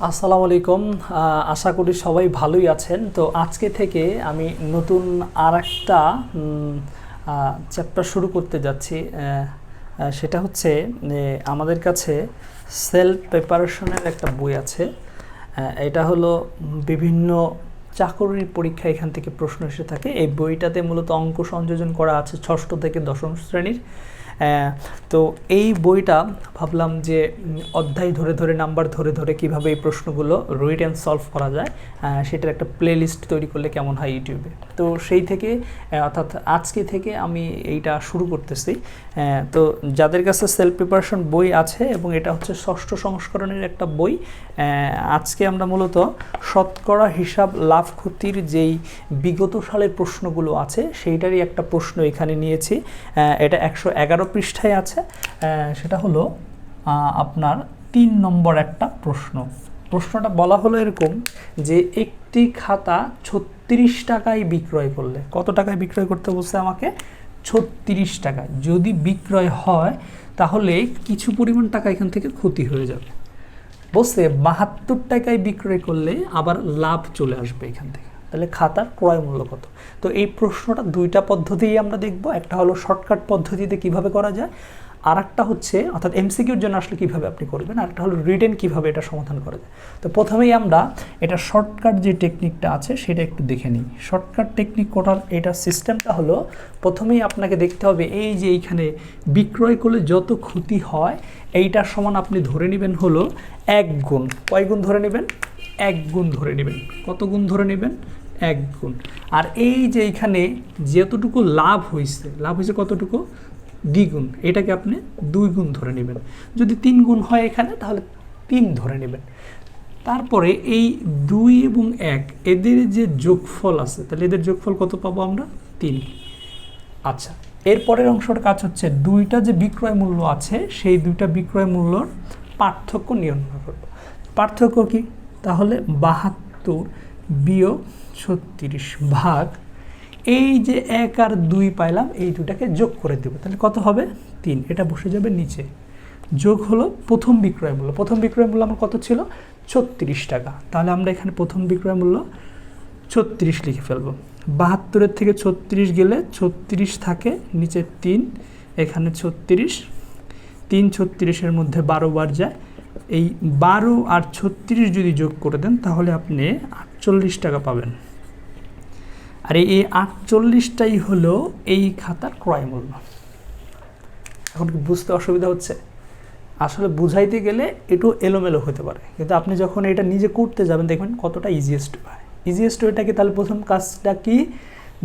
আসসালামু আলাইকুম। আশা করি সবাই ভালোই আছেন। তো আজকে থেকে আমি নতুন আর একটা চ্যাপ্টার শুরু করতে যাচ্ছি। সেটা হচ্ছে আমাদের কাছে সেলফ প্রিপারেশনের একটা বই আছে। এটা হলো বিভিন্ন চাকরির পরীক্ষা এখান থেকে প্রশ্ন এসে থাকে। এই বইটাতে মূলত অঙ্ক সংযোজন করা আছে ষষ্ঠ থেকে দশম শ্রেণীর। তো এই বইটা ভাবলাম যে অধ্যায় ধরে ধরে নাম্বার ধরে ধরে কীভাবে এই প্রশ্নগুলো রিড অ্যান্ড সলভ করা যায় সেটার একটা প্লে লিস্ট তৈরি করলে কেমন হয় ইউটিউবে। তো সেই থেকে অর্থাৎ আজকে থেকে আমি এইটা শুরু করতেছি। তো যাদের কাছে সেলফ প্রিপারেশন বই আছে এবং এটা হচ্ছে ষষ্ঠ সংস্করণের একটা বই, আজকে আমরা মূলত শতকরা হিসাব লাভ ক্ষতির যেই বিগত সালের প্রশ্নগুলো আছে সেইটারই একটা প্রশ্ন এখানে নিয়েছি। এটা 111 পৃষ্ঠায় আছে। সেটা হলো আপনার 3 নম্বর একটা প্রশ্নটা বলা হলো এরকম যে একটি খাতা 36 টাকায় বিক্রয় করলে, কত টাকায় বিক্রয় করতে বলছে আমাকে? 36 টাকায়। যদি বিক্রয় হয় তাহলে কিছু পরিমাণ টাকা এখান থেকে ক্ষতি হয়ে যাবে। বলছে 72 টাকায় বিক্রয় করলে আবার লাভ চলে আসবে এখান থেকে। তাহলে খাতার ক্রয় মূল্য কত? তো এই প্রশ্নটা দুইটা পদ্ধতিই আমরা দেখব। একটা হলো শর্টকাট পদ্ধতিতে কিভাবে করা যায়, আর একটা হচ্ছে অর্থাৎ এমসিকিউর জন্য আসলে কিভাবে আপনি করবেন, আর একটা হলো রিটেন কিভাবে এটা সমাধান করা যায়। তো প্রথমেই আমরা এটা শর্টকাট যে টেকনিকটা আছে সেটা একটু দেখে নিই। শর্টকাট টেকনিক করার এটা সিস্টেমটা হলো, প্রথমেই আপনাকে দেখতে হবে এই যে এইখানে বিক্রয় করলে যত ক্ষতি হয় এইটার সমান আপনি ধরে নেবেন হলো 1 গুণ। কয় গুণ ধরে নেবেন? 1 গুণ ধরে নেবেন। কত গুণ ধরে নেবেন? 1 গুণ। আর এই যে এইখানে যতটুকু লাভ হয়েছে কতটুকু? দ্বিগুণ। এটাকে আপনি 2 গুণ ধরে নেবেন। যদি 3 গুণ হয় এখানে তাহলে 3 ধরে নেবেন। তারপরে এই 2 এবং 1 এদের যে যোগফল আছে, তাহলে এদের যোগফল কত পাবো আমরা? 3। আচ্ছা, এরপরের অংশটার কাজ হচ্ছে দুইটা যে বিক্রয় মূল্য আছে সেই দুইটা বিক্রয় মূল্যর পার্থক্য নির্ণয় করব। পার্থক্য কি? তাহলে 72 বিয়োগ 36 ভাগ এই যে 1 আর 2 পাইলাম, এই দুটাকে যোগ করে দেব। তাহলে কত হবে? 3। এটা বসে যাবে নিচে। যোগ হলো প্রথম বিক্রয় মূল্য। প্রথম বিক্রয় মূল্য আমার কত ছিল? 36 টাকা। তাহলে আমরা এখানে প্রথম বিক্রয় মূল্য 36 লিখে ফেলবো। 72-এর থেকে 36 গেলে 36 থাকে, নিচে 3, এখানে 36, 3 36-এর মধ্যে 12 বার যায়। এই 12 আর 36 যদি যোগ করে দেন তাহলে আপনি 48 টাকা পাবেন। আর এই 48টাই হলো এই খাতার ক্রয় মূল্য। এখন কি বুঝতে অসুবিধা হচ্ছে? আসলে বুঝাইতে গেলে একটু এলোমেলো হতে পারে, কিন্তু আপনি যখন এটা নিজে করতে যাবেন দেখবেন কতটা ইজিয়েস্ট হয়। ইজিয়েস্ট ওয়েটা কি? তাহলে প্রথম কাজটা কি?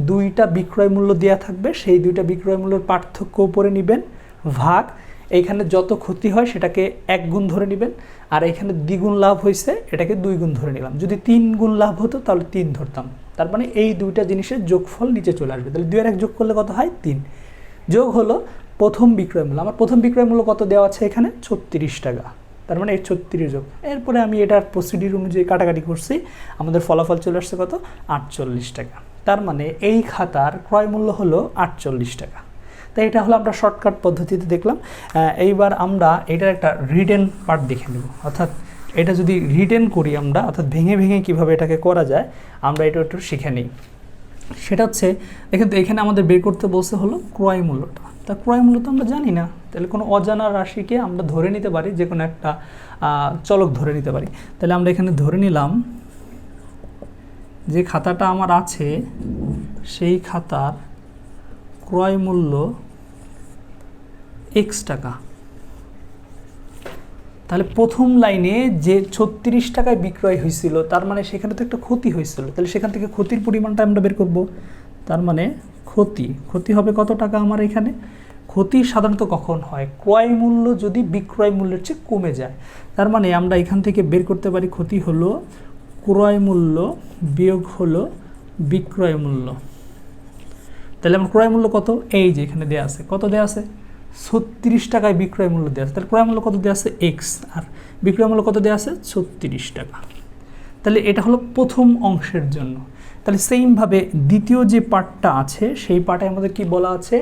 দুইটা বিক্রয় মূল্য দেওয়া থাকবে, সেই দুইটা বিক্রয় মূল্যের পার্থক্য উপরে নেবেন, ভাগ এইখানে যত ক্ষতি হয় সেটাকে 1 গুণ ধরে নেবেন, আর এখানে দ্বিগুণ লাভ হয়েছে এটাকে 2 গুণ ধরে নিলাম। যদি 3 গুণ লাভ হতো তাহলে 3 ধরতাম। তার মানে এই দুইটা জিনিসের যোগফল নিচে চলে আসবে। তাহলে 2 আর 1 যোগ করলে কত হয়? 3। যোগ হলো প্রথম বিক্রয় মূল্য। আমার প্রথম বিক্রয় মূল্য কত দেওয়া আছে এখানে? 36 টাকা। তার মানে এই 36 যোগ, এরপরে আমি এটার প্রসিডিউর অনুযায়ী কাটাকাটি করছি, আমাদের ফলাফল চলে আসছে কত? 48 টাকা। তার মানে এই খাতার ক্রয় মূল্য হলো 48 টাকা। তাই এটা হলো আমরা শর্টকাট পদ্ধতিতে দেখলাম। এইবার আমরা এটার একটা রিটেন পার্ট দেখে নেব। অর্থাৎ এটা যদি রিটেন করি আমরা, অর্থাৎ ভেঙে ভেঙে কীভাবে এটাকে করা যায় আমরা এটা একটু শিখে নিই। সেটা হচ্ছে, দেখেন তো এখানে আমাদের বের করতে বলছে হলো ক্রয় মূল্যটা। তা ক্রয় মূল্য তো আমরা জানি না, তাহলে কোনো অজানা রাশিকে আমরা ধরে নিতে পারি, যে কোনো একটা চলক ধরে নিতে পারি। তাহলে আমরা এখানে ধরে নিলাম যে খাতাটা আমার আছে সেই খাতার ক্রয় মূল্য x টাকা। তাহলে প্রথম লাইনে যে 36 টাকায় বিক্রয় হয়েছিল তার মানে সেখানে তো একটা ক্ষতি হয়েছিল, তাহলে সেখান থেকে ক্ষতির পরিমাণটা আমরা বের করব। তার মানে ক্ষতি হবে কত টাকা আমার এখানে? ক্ষতি সাধারণত কখন হয়? ক্রয় মূল্য যদি বিক্রয় মূল্যের চেয়ে কমে যায়। তার মানে আমরা এখান থেকে বের করতে পারি ক্ষতি হলো ক্রয় মূল্য বিয়োগ হলো বিক্রয় মূল্য। তাহলে আমার ক্রয় মূল্য কত? এই যে এখানে দেওয়া আছে, কত দেওয়া আছে? 36 টাকায় বিক্রয় মূল্য দেওয়া আছে। তাহলে ক্রয় মূল্য কত দেওয়া আছে? x, আর বিক্রয় মূল্য কত দেওয়া আছে? 36 টাকা। তাহলে এটা হলো প্রথম অংশের জন্য। তাহলে সেইমভাবে দ্বিতীয় যে পার্টটা আছে সেই পার্টে আমাদের কি বলা আছে?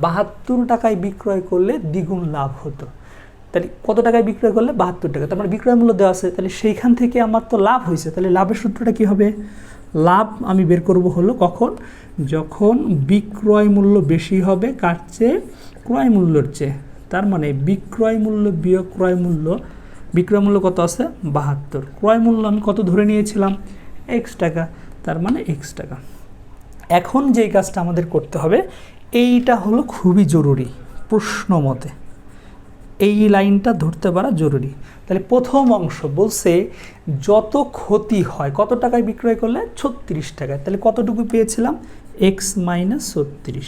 72 টাকায় বিক্রয় করলে দ্বিগুণ লাভ হতো। তাহলে কত টাকায় বিক্রয় করলে 72 টাকা, তার মানে বিক্রয় মূল্য দেওয়া আছে, তাহলে সেইখান থেকে আমার তো লাভ হয়েছে। তাহলে লাভের সূত্রটা কী হবে? লাভ আমি বের করব হলো কখন, যখন বিক্রয় মূল্য বেশি হবে কার চেয়ে, ক্রয় মূল্যর চেয়ে। তার মানে বিক্রয় মূল্য বিয়োগ ক্রয় মূল্য, বিক্রয় মূল্য কত আছে 72, ক্রয় মূল্য আমি কত ধরে নিয়েছিলাম x টাকা, তার মানে x টাকা। এখন যেই কাজটা আমাদের করতে হবে, এইটা হলো খুবই জরুরি, প্রশ্ন মতে এই লাইনটা ধরতে পারা জরুরি। তাহলে প্রথম অংশ বলছে যত ক্ষতি হয় কত টাকায় বিক্রয় করলে 36 টাকায়, তাহলে কতটুকু পেয়েছিলাম x - 36,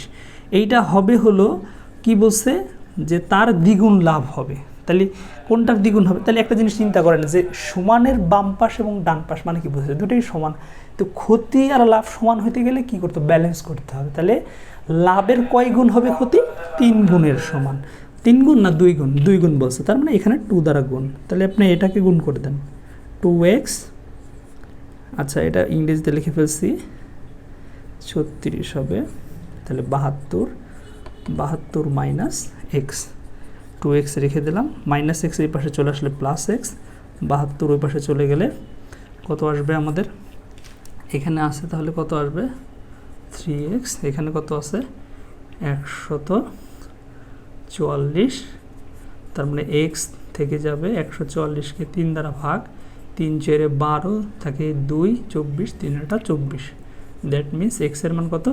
এইটা হবে হলো কি বলছে যে তার দ্বিগুণ লাভ হবে। তাহলে কোনটার দ্বিগুণ হবে? তাহলে একটা জিনিস চিন্তা করেন যে সমানের বাম পাশ এবং ডান পাশ মানে কি বোঝাচ্ছে, দুটোই সমান। তো ক্ষতি আর লাভ সমান হতে গেলে কি করতে, ব্যালেন্স করতে হবে। তাহলে লাভের কয় গুণ হবে ক্ষতি? 3 গুণের সমান। 3 গুণ না 2 গুণ? 2 গুণ বলছে, তার মানে এখানে 2 দ্বারা গুণ। তাহলে আপনি এটাকে গুণ করে দেন 2x, আচ্ছা এটা ইংরেজিতে লিখে ফেলছি 36 হবে, তাহলে 72 মাইনাস এক্স, 2x রেখে দিলাম, মাইনাস এক্স এই পাশে চলে আসলে প্লাস এক্স, 72 ওই পাশে চলে গেলে কত আসবে আমাদের, এখানে আছে তাহলে কত আসবে 3x, এখানে কত আছে 144, তার মানে x থেকে যাবে 144কে 3 দ্বারা ভাগ, 3 4 12 থাকে 2 24, 3 এটা 24, দ্যাট মিনস x এর মান কত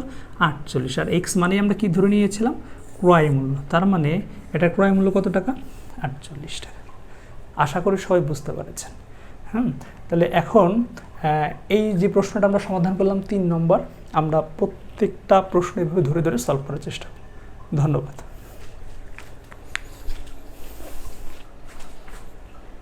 48। আর x মানে আমরা কি ধরে নিয়েছিলাম ক্রয় মূল্য, তার মানে এটা ক্রয় মূল্য কত টাকা 48 টাকা। আশা করি সবাই বুঝতে পেরেছেন। তাহলে এখন এই যে প্রশ্নটা আমরা সমাধান করলাম 3 নম্বর, আমরা প্রত্যেকটা প্রশ্ন এভাবে ধরে ধরে সলভ করার চেষ্টা করব। ধন্যবাদ।